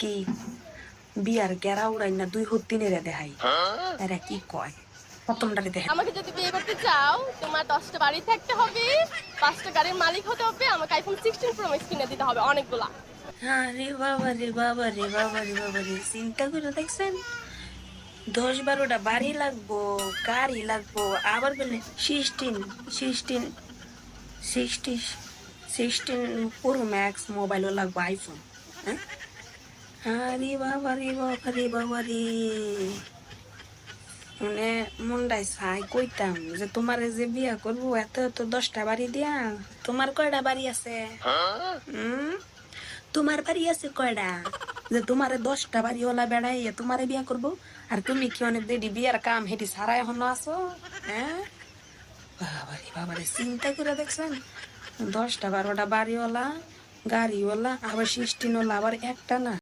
কি বিয়ার গেরা উড়াই না 2 দিনের দেখাই এরা কি কয় প্রথমটারে দেখে আমাকে যদি বিয়ে করতে চাও তোমার 10টা বাড়ি থাকতে হবে, 5টা গাড়ির মালিক হতে হবে, আমাকে আইফোন 16 প্রো ম্যাক্স কিনে দিতে হবে অনেকগুলা। আরে বাবা রে বাবা রে বাবা রে বাবা রে, চিন্তা করে দেখছেন 10-12টা বাড়ি লাগবো, গাড়ি লাগবো, আবার বলে 16 পুরো ম্যাক্স মোবাইলও লাগবো আইফোন। হ্যাঁ, আরে বাবা রে বাবা রে বাবা রে, মানে মনটাই চাই কইতাম যে তোমারে যে বিয়া করবো এত এত 10টা বাড়ি দিয়া, তোমার কয়টা বাড়ি আছে? তোমার বাড়ি আছে কয়টা যে তোমারে 10টা বাড়িওয়ালা বেড়াইয়া তোমারে বিয়া করব? আর তুমি কি অনেক দেরি বিয়ার কাম হেঁটে সারা এখনো আছো? হ্যাঁ, বাবারে বাবারে, চিন্তা করে দেখছেন 10টা 12টা বাড়িওয়ালা, গাড়িওয়ালা, আবার 16 আবার একটা না।